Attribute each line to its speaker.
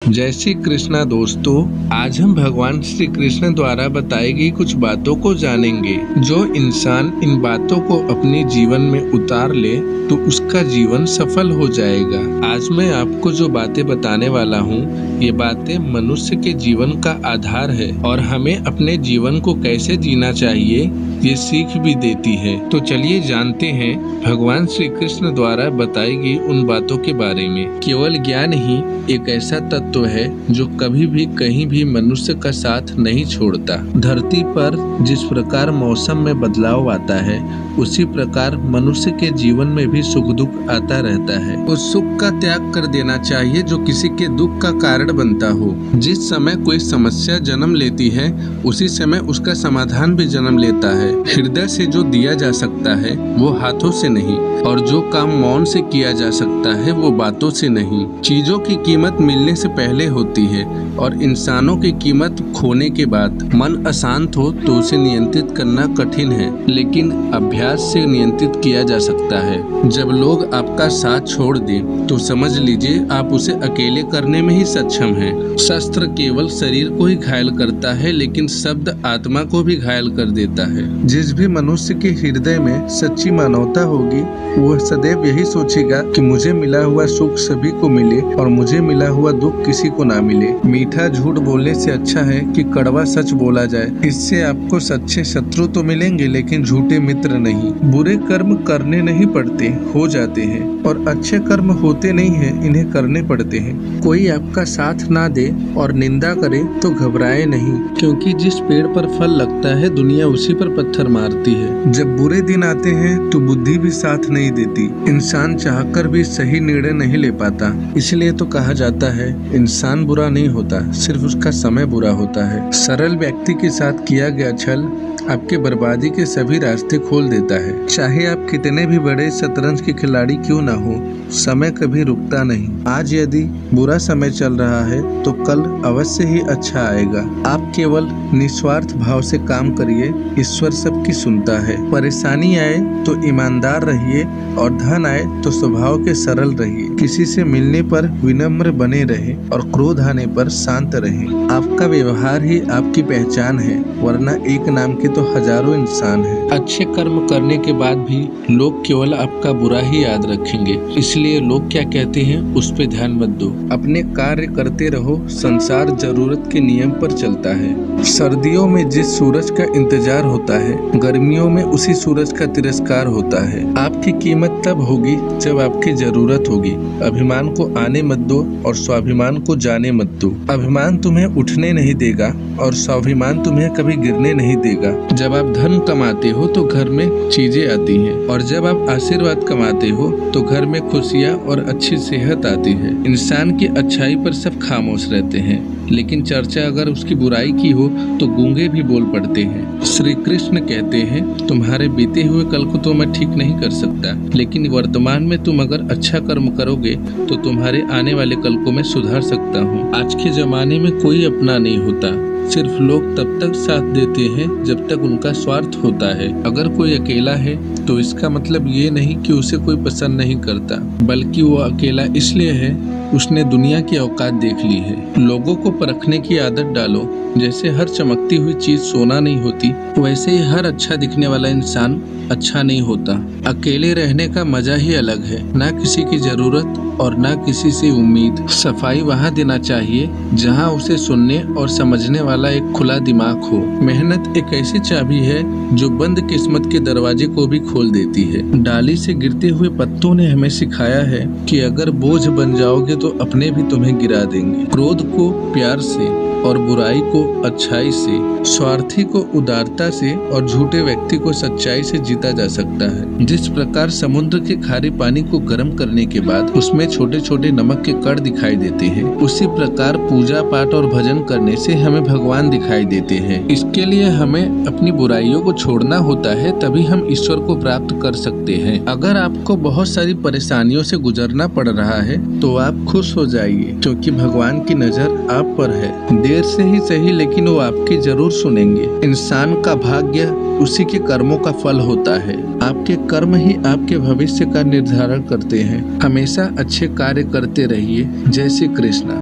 Speaker 1: जय श्री कृष्णा दोस्तों, आज हम भगवान श्री कृष्ण द्वारा बताई गई कुछ बातों को जानेंगे। जो इंसान इन बातों को अपने जीवन में उतार ले तो उसका जीवन सफल हो जाएगा। आज मैं आपको जो बातें बताने वाला हूँ, ये बातें मनुष्य के जीवन का आधार है और हमें अपने जीवन को कैसे जीना चाहिए ये सीख भी देती है। तो चलिए जानते हैं भगवान श्री कृष्ण द्वारा बताई गई उन बातों के बारे में। केवल ज्ञान ही एक ऐसा तत्व है जो कभी भी कहीं भी मनुष्य का साथ नहीं छोड़ता। धरती पर जिस प्रकार मौसम में बदलाव आता है, उसी प्रकार मनुष्य के जीवन में भी सुख दुख आता रहता है। उस सुख का त्याग कर देना चाहिए जो किसी के दुख का कारण बनता हो। जिस समय कोई समस्या जन्म लेती है, उसी समय उसका समाधान भी जन्म लेता है। हृदय से जो दिया जा सकता है वो हाथों से नहीं, और जो काम मौन से किया जा सकता है वो बातों से नहीं। चीजों की कीमत मिलने से पहले होती है और इंसानों की कीमत खोने के बाद। मन अशांत हो तो उसे नियंत्रित करना कठिन है, लेकिन अभ्यास से नियंत्रित किया जा सकता है। जब लोग आपका साथ छोड़ दें तो समझ लीजिए आप उसे अकेले करने में ही सक्षम हैं। शस्त्र केवल शरीर को ही घायल करता है, लेकिन शब्द आत्मा को भी घायल कर देता है। जिस भी मनुष्य के हृदय में सच्ची मानवता होगी, वो सदैव यही सोचेगा कि मुझे मिला हुआ सुख सभी को मिले और मुझे मिला हुआ दुख किसी को ना मिले। मीठा झूठ बोलने से अच्छा है कि कड़वा सच बोला जाए। इससे आपको सच्चे शत्रु तो मिलेंगे, लेकिन झूठे मित्र नहीं। बुरे कर्म करने नहीं पड़ते, हो जाते हैं, और अच्छे कर्म होते नहीं हैं, इन्हें करने पड़ते हैं। कोई आपका साथ ना दे और निंदा करे तो घबराए नहीं, क्योंकि जिस पेड़ पर फल लगता है दुनिया उसी पर पत्थर मारती है। जब बुरे दिन आते हैं तो बुद्धि भी साथ नहीं देती। इंसान चाहकर भी सही निर्णय नहीं ले पाता। इसलिए तो कहा जाता है इंसान बुरा नहीं होता, सिर्फ उसका समय बुरा होता है। सरल व्यक्ति के साथ किया गया छल आपके बर्बादी के सभी रास्ते खोल देता है। चाहे आप कितने भी बड़े शतरंज के खिलाड़ी क्यों ना हो, समय कभी रुकता नहीं। आज यदि बुरा समय चल रहा है तो कल अवश्य ही अच्छा आएगा। आप केवल निस्वार्थ भाव से काम करिए, ईश्वर सबकी सुनता है। परेशानी आए तो ईमानदार रहिए और धन आए तो स्वभाव के सरल रहिए। किसी से मिलने पर विनम्र बने रहे और क्रोध आने पर शांत रहे। आपका व्यवहार ही आपकी पहचान है, वरना एक नाम के तो हजारों इंसान हैं। अच्छे कर्म करने के बाद भी लोग केवल आपका बुरा ही याद रखेंगे, इसलिए लोग क्या कहते हैं उस पे ध्यान मत दो। अपने कार्य करते रहो, संसार जरूरत के नियम पर चलता है। सर्दियों में जिस सूरज का इंतजार होता है, गर्मियों में उसी सूरज का तिरस्कार होता है। आपकी कीमत तब होगी जब आपकी जरूरत होगी। अभिमान को आने मत दो और स्वाभिमान को जाने मत दो। अभिमान तुम्हें उठने नहीं देगा और स्वाभिमान तुम्हें कभी गिरने नहीं देगा। जब आप धन कमाते हो तो घर में चीजें आती हैं, और जब आप आशीर्वाद कमाते हो तो घर में खुशियाँ और अच्छी सेहत आती है। इंसान की अच्छाई पर सब खामोश रहते हैं, लेकिन चर्चा अगर उसकी बुराई की हो तो गूंगे भी बोल पड़ते हैं। श्री कृष्ण कहते हैं तुम्हारे बीते हुए कल को तो मैं ठीक नहीं कर सकता, लेकिन वर्तमान में तुम अगर अच्छा कर्म करोगे तो तुम्हारे आने वाले कल को मैं सुधार सकता हूँ। आज के जमाने में कोई अपना नहीं होता, सिर्फ लोग तब तक साथ देते हैं जब तक उनका स्वार्थ होता है। अगर कोई अकेला है तो इसका मतलब ये नहीं कि उसे कोई पसंद नहीं करता, बल्कि वो अकेला इसलिए है उसने दुनिया की औकात देख ली है। लोगों को परखने की आदत डालो। जैसे हर चमकती हुई चीज सोना नहीं होती, वैसे ही हर अच्छा दिखने वाला इंसान अच्छा नहीं होता। अकेले रहने का मजा ही अलग है, ना किसी की जरूरत और ना किसी से उम्मीद। सफाई वहाँ देना चाहिए जहाँ उसे सुनने और समझने वाला एक खुला दिमाग हो। मेहनत एक ऐसी चाबी है जो बंद किस्मत के दरवाजे को भी खोल देती है। डाली से गिरते हुए पत्तों ने हमें सिखाया है कि अगर बोझ बन जाओगे तो अपने भी तुम्हें गिरा देंगे। क्रोध को प्यार से और बुराई को अच्छाई से, स्वार्थी को उदारता से और झूठे व्यक्ति को सच्चाई से जीता जा सकता है। जिस प्रकार समुद्र के खारे पानी को गर्म करने के बाद उसमें छोटे छोटे नमक के कण दिखाई देते हैं, उसी प्रकार पूजा पाठ और भजन करने से हमें भगवान दिखाई देते हैं। इसके लिए हमें अपनी बुराइयों को छोड़ना होता है, तभी हम ईश्वर को प्राप्त कर सकते हैं। अगर आपको बहुत सारी परेशानियों से गुजरना पड़ रहा है तो आप खुश हो जाइए, क्योंकि भगवान की नजर आप पर है। देर से ही सही, लेकिन वो आपकी जरूर सुनेंगे। इंसान का भाग्य उसी के कर्मों का फल होता है। आपके कर्म ही आपके भविष्य का निर्धारण करते हैं। हमेशा अच्छे कार्य करते रहिए। जय श्री कृष्ण।